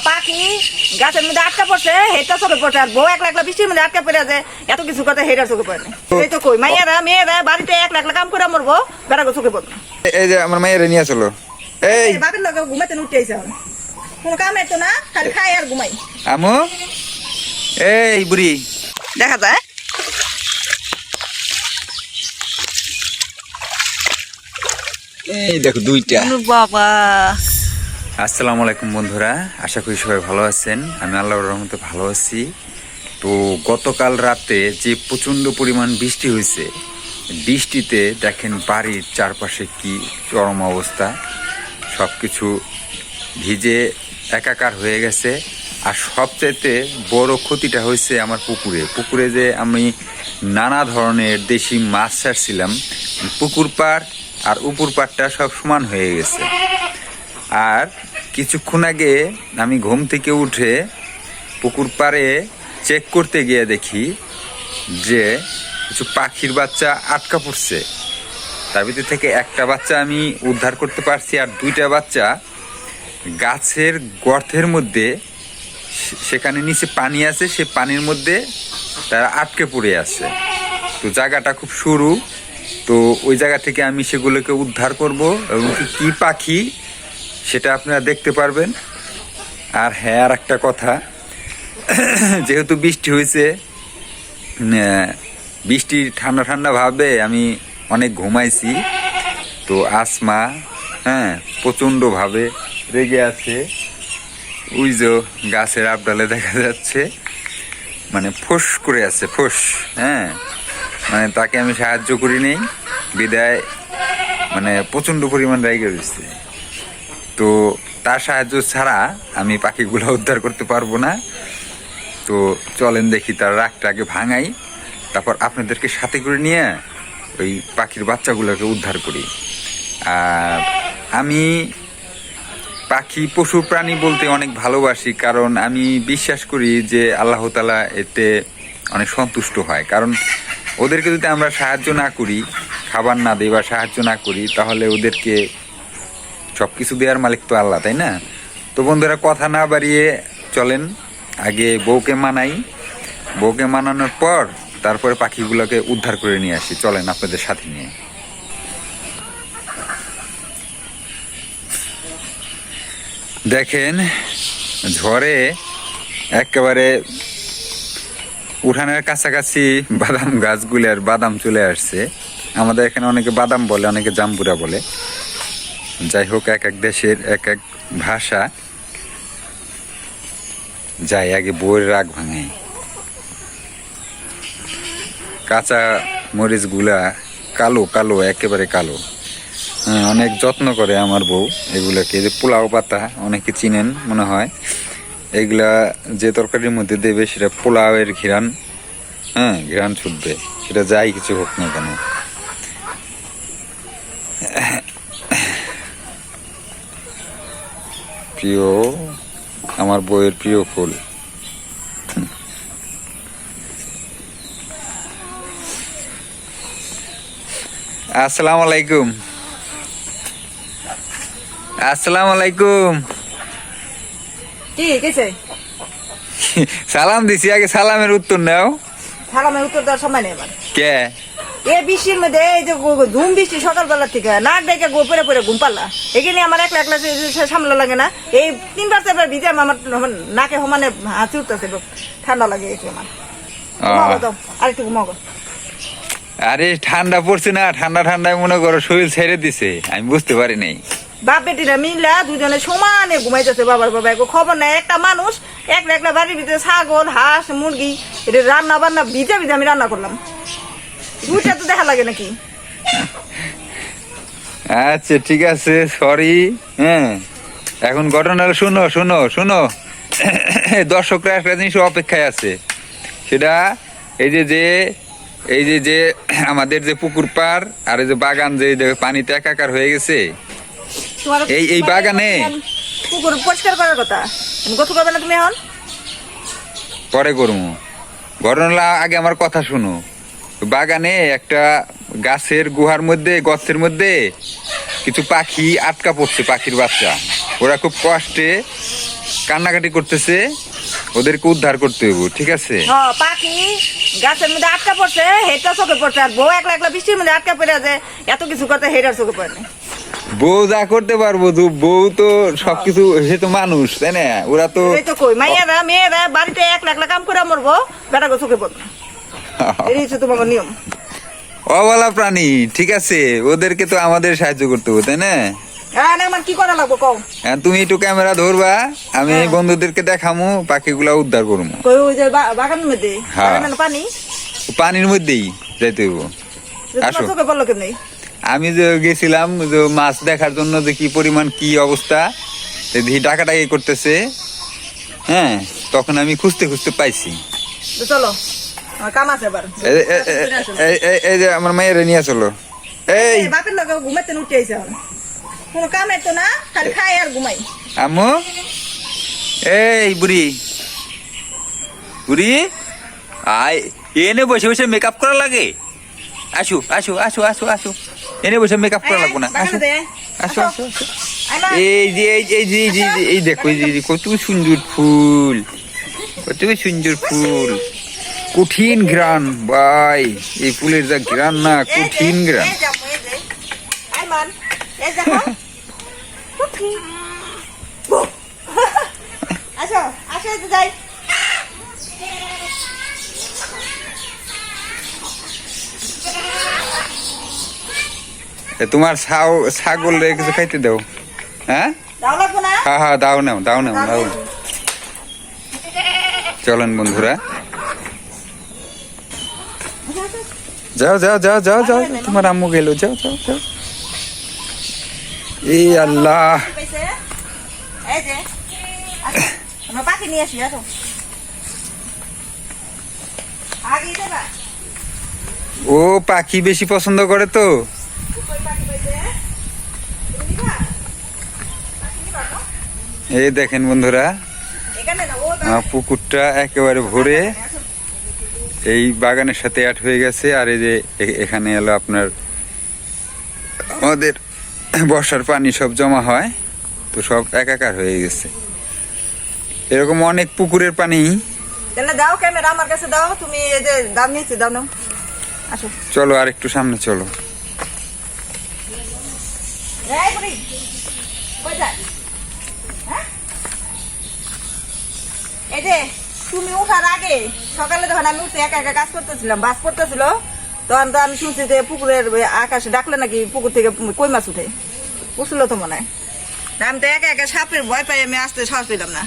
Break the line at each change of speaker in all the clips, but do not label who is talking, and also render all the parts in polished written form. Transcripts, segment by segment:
পাখি গাছের মধ্যে আটকা পড়ছে, হেটা চোখে পড়ছে। আর বউ একলা একলা বৃষ্টির মধ্যে আটকা পড়ে আছে, এত কিছু কথা হেটার চোখে পড়ে না। এই তো কই মাইয়ারা মেয়েরা বাড়িতে একলা একলা কাম করে মরবো, বেড়াগো চোখে পড়বে।
এই যে আমার মায়ের নিয়ে চলো। এই
বাপের লোক ঘুমাতে উঠে আইছে, কোনো কাম এতো না, খালি খাই আর ঘুমাই।
আমু, এই বুড়ি
দেখা যায়
এই দেখো দুইটা।
বাবা,
আসসালামু আলাইকুম বন্ধুরা, আশা করি সবাই ভালো আছেন। আমি আল্লাহর রহমতে ভালো আছি। তো গতকাল রাতে যে প্রচণ্ড পরিমাণ বৃষ্টি হয়েছে, বৃষ্টিতে দেখেন বাড়ির চারপাশে কি চরম অবস্থা, সব কিছু ভিজে একাকার হয়ে গেছে। আর সবচাইতে বড় ক্ষতিটা হয়েছে আমার পুকুরে যে আমি নানা ধরনের দেশি মাছ ছাড়ছিলাম, পুকুর পাড় আর উপর পাড়টা সব সমান হয়ে গেছে। আর কিছুক্ষণ আগে আমি ঘুম থেকে উঠে পুকুর পাড়ে চেক করতে গিয়ে দেখি যে কিছু পাখির বাচ্চা আটকা পড়ছে। তার ভিতর থেকে একটা বাচ্চা আমি উদ্ধার করতে পারছি, আর দুইটা বাচ্চা গাছের গর্তের মধ্যে, সেখানে নিচে পানি আছে, সে পানির মধ্যে তারা আটকে পড়ে আছে। তো জায়গাটা খুব সরু, তো ওই জায়গা থেকে আমি সেগুলোকে উদ্ধার করব এবং কি পাখি সেটা আপনারা দেখতে পারবেন। আর হ্যাঁ, আর একটা কথা, যেহেতু বৃষ্টি হয়েছে, বৃষ্টি ঠান্ডা ঠান্ডা ভাবে আমি অনেক ঘুমাইছি। তো আসমা প্রচণ্ডভাবে রেগে আছে। ওই যে গাছের আবডালে দেখা যাচ্ছে, মানে ফোঁস করে আছে, ফোঁস। মানে তাকে আমি সাহায্য করি নেই বিদায়, মানে প্রচণ্ড পরিমাণ রেগে রয়েছে। তো তার সাহায্য ছাড়া আমি পাখিগুলো উদ্ধার করতে পারবো না। তো চলেন দেখি তার রাগটা আগে ভাঙাই, তারপর আপনাদেরকে সাথে করে নিয়ে ওই পাখির বাচ্চাগুলোকে উদ্ধার করি। আর আমি পাখি পশু প্রাণী বলতে অনেক ভালোবাসি, কারণ আমি বিশ্বাস করি যে আল্লাহ তাআলা এতে অনেক সন্তুষ্ট হয়। কারণ ওদেরকে যদি আমরা সাহায্য না করি, খাবার না দিই বা সাহায্য না করি, তাহলে ওদেরকে সব কিছু দেওয়ার মালিক তো আল্লাহ, তাই না? তো বন্ধুরা, কথা না বাড়িয়ে চলেন আগে বউকে মানাই, বউকে মানানোর পর তারপরে পাখিগুলোকে উদ্ধার করে নিয়ে আসি। চলেন আপনাদের সাথে নিয়ে। দেখেন ঝড়ে একেবারে উঠানের কাছাকাছি বাদাম গাছগুলোর বাদাম চলে আসছে। আমাদের এখানে অনেকে বাদাম বলে, অনেকে জাম্বুরা বলে। যাই হোক, এক এক দেশের এক এক ভাষা। যাই আগে বইয়ের রাগ ভাঙে। কাঁচা মরিচগুলা কালো কালো, একেবারে কালো। অনেক যত্ন করে আমার বউ এগুলাকে। যে পোলাও পাতা অনেকে চিনেন মনে হয়, এগুলা যে তরকারির মধ্যে দেবে সেটা পোলাওয়ের ঘিরান, ঘিরান ছুটবে, সেটা যাই কিছু হোক না কেন। প্রিয়, আমার বউয়ের প্রিয় ফুল। আসসালামু আলাইকুম। আসসালামু আলাইকুম।
কি কইছে?
সালাম দিছি, আগে সালামের উত্তর নাও।
সালামের উত্তর দেওয়ার সময় নেই আমার।
কে
এই বৃষ্টির মধ্যে, এই যে ধুম বৃষ্টি সকালবেলা থেকে নাক ডেকে পরে পরে ঘুম পাল্লা, এখানে আমার একলা একলা সামলা লাগে না। এই 3-4 বার ভিজে আমার নাকে সমানে হাঁচি উঠতেছে, ঠান্ডা লাগে আমার। আরেকটু ঘুমাবো।
আরে ঠান্ডা পড়ছে না, ঠান্ডা ঠান্ডায় মনে করো শরীর ছেড়ে দিছে, আমি বুঝতে পারি নাই।
বাপ বেটিরা মিলা দুজনে সমানে ঘুমাইতেছে। বাবার বাবা খবর নাই। একটা মানুষ একলা একলা বাড়ির ভিতরে ছাগল, হাঁস, মুরগি, এটা রান্না বান্না ভিজে ভিজে আমি রান্না করলাম। দুইটা তো দেখা লাগে নাকি?
আচ্ছা ঠিক আছে, সরি। এখন ঘটনা শুনো শুনো শুনো। দর্শকরা একটা জিনিস অপেক্ষায় আছে, সেটা এই যে আমাদের যে পুকুর পাড় আর এই যে বাগান, যে পানিতে একাকার হয়ে গেছে, এই বাগানে
পুকুর পরিষ্কার করার কথা গোসল করবে না তুমি এখন?
পরে করবো। ঘটনা আগে আমার কথা শুনো। বাগানে একটা গাছের গুহার মধ্যে গর্তের মধ্যে কিছু পাখি আটকা পড়ছে, পাখির বাচ্চা। ওরা খুব কষ্টে কান্নাকাটি করতেছে, ওদেরকে উদ্ধার করতে হবে, ঠিক আছে?
পাখি গাছের মধ্যে আটকা পড়ছে, হেটা চোখে পড়ছে। আর বউ একলা একলা বৃষ্টির মধ্যে আটকা পড়ে আছে, এত কিছু করতে হেটার চোখে পড়ে না।
বউ যা করতে পারবো, তো বউ তো সবকিছু, সে তো মানুষ, তাই না? ওরা তো
এই তো কই মাইয়ারা মেয়েরা বাড়িতে একলা একলা কাম করে মরবো, বেটাকে চোখে পড়বে না। এই হচ্ছে তোমার নিয়ম।
অবলা প্রাণী, ঠিক আছে, ওদেরকে তো আমাদের সাহায্য করতে হবে, তাই না?
হ্যাঁ না, আমার কি করা লাগবো কও?
তুমি একটু ক্যামেরা ধরবা, আমি বন্ধুদেরকে দেখামু, পাখিগুলা উদ্ধার করবো।
কই ওই যে বাগানের মধ্যে
হ্যাঁ।
বাগানের পানি,
পানির মধ্যেই যাইতে হইব। আসো।
চোখে পড়লো কেমনি?
আমি যে গেছিলাম যে মাছ দেখার জন্য, যে কি পরিমাণ কি অবস্থা, ডাকাডাকি করতেছে, হ্যাঁ, তখন আমি খুঁজতে খুঁজতে পাইছি।
তো চলো, আমার কাম আছে এবার।
এই যে আমার মায়ের নিয়ে চলো। এই
বাপের লোক ঘুমাতে উঠে আইছে, কোনো কাম তো না, খালি খাই আর ঘুমাই।
আম্মু, এই বুড়ি বুড়ি, আয়, এনে বসে বসে মেকআপ করা লাগে? আসো আসো আসো আসো আসো, এনে বসে মেকআপ করা লাগবো না, আসো আসো আসো আসো। এই যে এই দেখো, এই যে কত সুন্দর ফুল, কত সুন্দর ফুল, কঠিন ঘ্রাণ ভাই, এই ফুলের যা ঘ্রাণ না, কঠিন ঘ্রাণ।
আসো আসো, যাই।
তোমার ছাগল রে কিছু খাইতে দাও। হ্যাঁ
দাও লাগবো না?
হ্যাঁ হ্যাঁ, দাও নাও দাও নাও দাও। চলেন বন্ধুরা, যাও যাও যাও যাও যাও, তোমার আম্মু গেল, যাও যাও যাও। এই আল্লাহ,
এই যে আমরা পাখি নিয়ে আসি, আসো আগে দেবা।
ও পাখি বেশি পছন্দ করে তো। এই দেখেন বন্ধুরা, আমার পুকুরটা একেবারে ভরে এই বাগানের সাথে অ্যাড হয়ে গেছে। আর এই যে এখানে এলো আপনার আমাদের বর্ষার পানি সব জমা হয়, তো সব একাকার হয়ে গেছে। এরকম অনেক পুকুরের পানি।
তাহলে দাও ক্যামেরা আমার কাছে দাও, তুমি এই যে দাম নিয়েছি, দাও নাও। আসো
চলো আর একটু সামনে চলো।
এই বুড়ি, কই যায়? হ্যাঁ? এই যে তুমি উঠার আগে সকালে যখন আমি উঠে একা একা কাজ করতেছিলাম, বাস করতেছিল, তখন তো আমি শুনছি যে পুকুরের আকাশে ডাকলে নাকি পুকুর থেকে কই মাছ উঠে, উঠছিল তো মনে হয়। আমি তো একা একা সাপের ভয় পাই, আমি আসতে সাহস পেলাম না।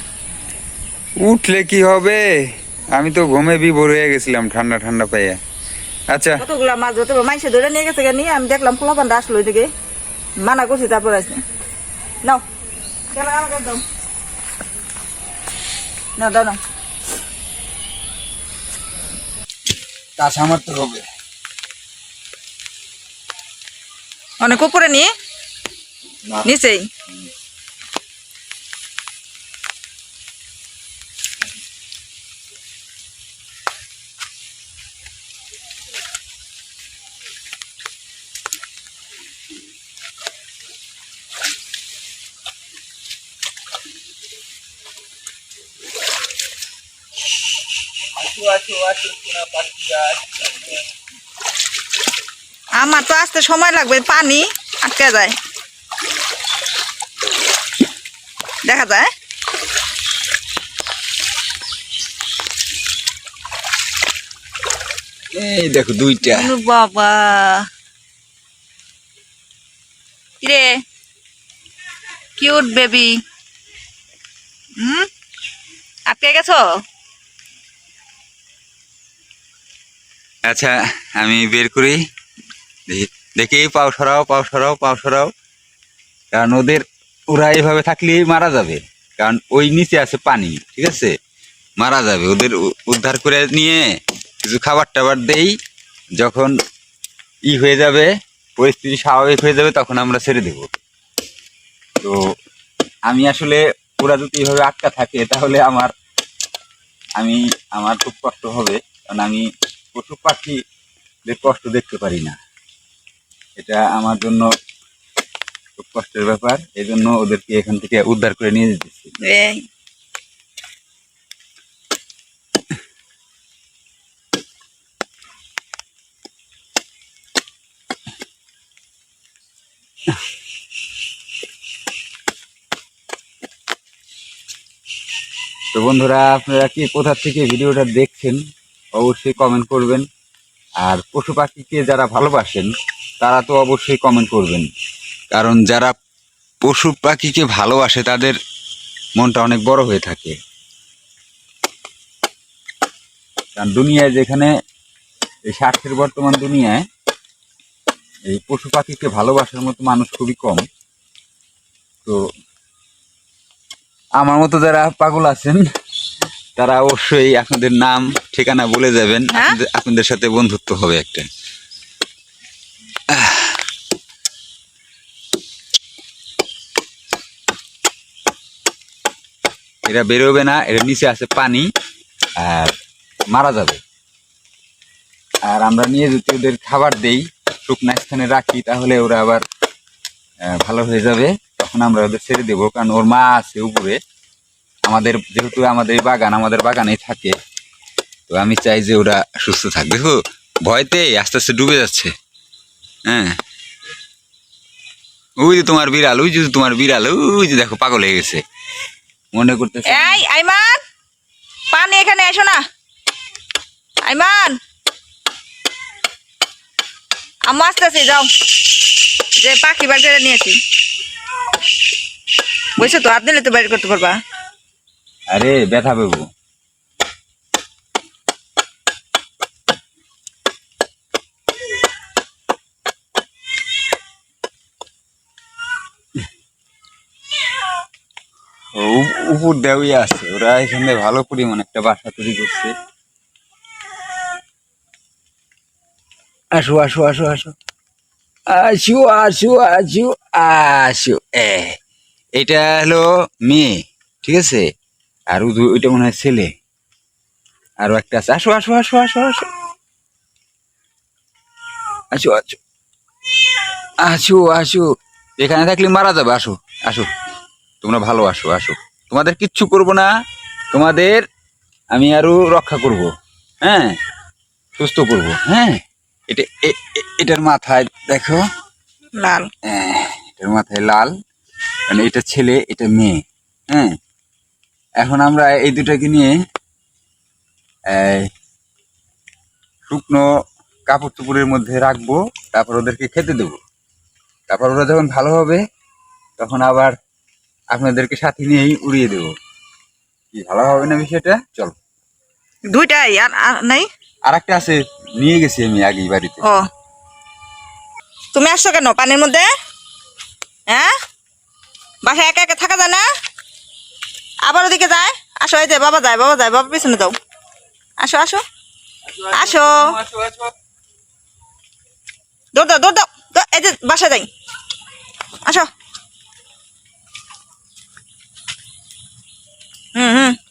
উঠলে কি হবে, আমি তো ঘুমে বিভোর হয়ে গেছিলাম ঠান্ডা ঠান্ডা পাইয়া। আচ্ছা,
কতগুলা মাছ ধরতে মাইসে ধরে নিয়ে গেছে, নিয়ে আমি দেখলাম পোলাপানটা আসলো ওই দিকে, মানা করছি, তারপর আসছে। নাও ক্যামেরা আমাকে দাও, না দাও না।
কাঁচা মারতে হবে।
অনেক উপরে নিয়ে নিচেই আমার তো আসতে সময় লাগবে, পানি আটকে যায়, দেখা যায়।
এই দেখো দুইটা।
বাবা রে, কিউট বেবি, আটকে গেছো?
আচ্ছা আমি বের করি, দেখি, পাও সরাও পাও সরাও পাও সরাও, কারণ ওরা এইভাবে থাকলেই মারা যাবে, কারণ ওই নিচে আছে পানি, ঠিক আছে, মারা যাবে। ওদের উদ্ধার করে নিয়ে কিছু খাবার টাবার দেই, যখন হয়ে যাবে, পরিস্থিতি স্বাভাবিক হয়ে যাবে, তখন আমরা ছেড়ে দেব। তো আমি আসলে ওরা যদি এইভাবে আটকা থাকে, তাহলে আমার খুব কষ্ট হবে, কারণ আমি পশু পাখিদের কষ্ট দেখতে পারি না। এটা আমার জন্য খুব কষ্টের ব্যাপার, এই জন্য ওদেরকে এখান থেকে উদ্ধার করে নিয়ে যেতেছি।
এই
তো বন্ধুরা, আপনারা কি কোথা থেকে ভিডিওটা দেখছেন অবশ্যই কমেন্ট করবেন। আর পশু পাখিকে যারা ভালোবাসেন তারা তো অবশ্যই কমেন্ট করবেন, কারণ যারা পশু পাখিকে ভালোবাসে তাদের মনটা অনেক বড় হয়ে থাকে। কারণ দুনিয়ায় যেখানে এই স্বার্থের বর্তমান দুনিয়ায় এই পশু পাখিকে ভালোবাসার মতো মানুষ খুবই কম। তো আমার মতো যারা পাগল আছেন তারা অবশ্যই আপনাদের নাম ঠিকানা বলে যাবেন, আপনাদের সাথে বন্ধুত্ব হবে একটা। এরা বেরোবে না, এর নিচে আছে পানি আর মারা যাবে। আর আমরা নিয়ে যদি ওদের খাবার দেই, শুকনা স্থানে রাখি, তাহলে ওরা আবার ভালো হয়ে যাবে। তখন আমরা ওদের ছেড়ে দেবো, কারণ ওর মা আছে উপরে। আমাদের যেহেতু আমাদের বাগান, আমাদের বাগানেই থাকে, তো আমি চাই যে ওরা সুস্থ থাকবে। দেখো ভয়তে আস্তে আস্তে ডুবে যাচ্ছে। হ্যাঁ, ওই যে তোমার বিড়াল, ওই যে তোমার বিড়াল, ওই যে দেখো পাগল হয়ে গেছে মনে করতেছে।
এই আইমান, পানি এখানে এসো না। আইমান, আম্মা আসতেছি, যাও। যে পাখি বার করে নিয়েছি, বুঝছো তো, হাত দিলে তো বাইর করতে পারবা।
আরে ব্যথা পাবো। উপর দেওয়া আছে, ওরা এখানে ভালো পরিমাণ একটা বাসা তৈরি করছে। আসো আসো আসো আসো আসো আসো আসো আসো। এইটা হলো মেয়ে, ঠিক আছে, আর ওইটা মনে হয় ছেলে। আরো একটা আছে। আসো আসো আসো আসো আসো আসো আসো আসো আসো। এখানে থাকলে মারা যাবে। আসো আসো, তোমরা ভালো আসো আসো, তোমাদের কিচ্ছু করবো না, তোমাদের আমি আরো রক্ষা করব। হ্যাঁ, সুস্থ করব। হ্যাঁ, এটা এটার মাথায় দেখো
লাল,
এটার মাথায় লাল, মানে এটা ছেলে এটা মেয়ে। হ্যাঁ, এখন আমরা এই দুটাকে নিয়ে শুকনো কাপড় চোপড়ের মধ্যে রাখবো, তারপর ওদেরকে খেতে দেবো। তারপর ওরা যখন ভালো হবে তখন আবার আপনাদেরকে সাথে নিয়েই উড়িয়ে দেবো। কি ভালো হবে না বিষয়টা? চলো।
দুইটাই আর নাই?
আর একটা আছে, নিয়ে গেছি আমি আগেই বাড়িতে।
ও, তুমি আসছো কেন পানির মধ্যে? হ্যাঁ, বাসায় একা একা থাকা যায় না? আবার ওদিকে যায়। আসো, এই যে বাবা যায়, বাবা যায়, বাবা পিছনে যাও। আসো আসো আসো, দৌড় দাও দৌড় দাও, এই যে বাসায় যাই। আসো।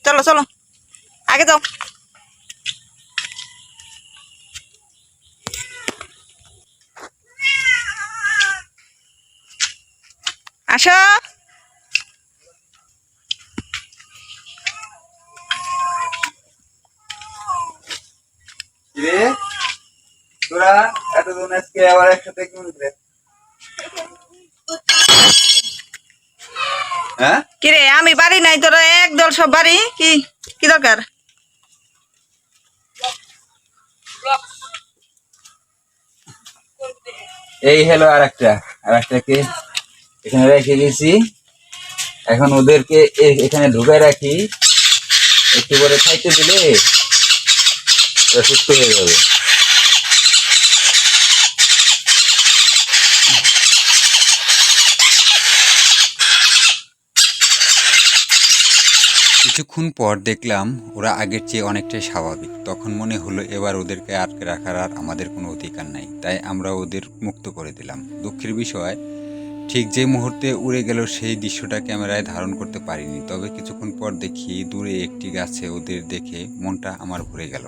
চলো চলো, আগে যাও। আসো।
তোরা এতদিন আজকে আবার একসাথে কি মনে করে? হ্যাঁ,
কিরে আমি বাড়ি নাই, তোরা একদল সব বাড়ি। কি কি দরকার?
এই হলো আর একটাকে এখানে রেখে গেছি। এখন ওদেরকে এখানে ঢুকায় রাখি, একটু পরে খাইতে দিলে ওরা সুস্থ হয়ে যাবে। কিছুক্ষণ পর দেখলাম ওরা আগের চেয়ে অনেকটাই স্বাভাবিক। তখন মনে হলো এবার ওদেরকে আটকে রাখার আর আমাদের কোনো অধিকার নাই, তাই আমরা ওদের মুক্ত করে দিলাম। দুঃখের বিষয়, ঠিক যে মুহূর্তে উড়ে গেল সেই দৃশ্যটা ক্যামেরায় ধারণ করতে পারিনি। তবে কিছুক্ষণ পর দেখি দূরে একটি গাছে ওদের দেখে মনটা আমার ভরে গেল।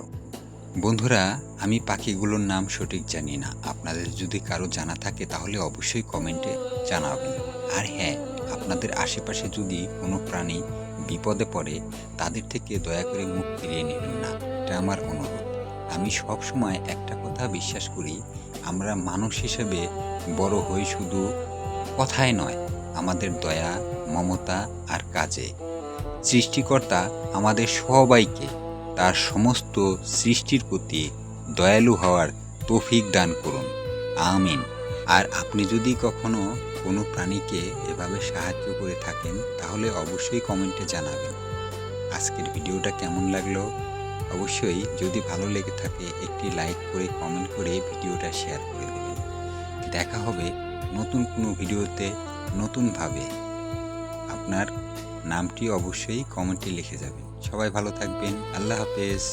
বন্ধুরা, আমি পাখিগুলোর নাম সঠিক জানি না। আপনাদের যদি কারো জানা থাকে তাহলে অবশ্যই কমেন্টে জানাবেন। আর হ্যাঁ, আপনাদের আশেপাশে যদি কোনো প্রাণী বিপদে পড়ে তাদের থেকে দয়া করে মুখ ফিরিয়ে নেবেন না, এটা আমার অনুরোধ। আমি সব সময় একটা কথা বিশ্বাস করি, আমরা মানুষ হিসেবে বড় হই শুধু কথায় নয়, আমাদের দয়া, মমতা আর কাজে। সৃষ্টিকর্তা আমাদের সবাইকে তার সমস্ত সৃষ্টির প্রতি দয়ালু হওয়ার তৌফিক দান করুন, আমিন। আর আপনি যদি কখনো কোনো প্রাণীকে এভাবে সাহায্য করে থাকেন তাহলে অবশ্যই কমেন্টে জানাবেন। আজকের ভিডিওটা কেমন লাগলো অবশ্যই, যদি ভালো লেগে থাকে একটি লাইক করে কমেন্ট করে ভিডিওটা শেয়ার করে দেবেন। দেখা হবে নতুন কোনো ভিডিওতে নতুনভাবে। আপনার নামটি অবশ্যই কমেন্টে লিখে যাবেন। সবাই ভালো থাকবেন। আল্লাহ হাফেজ।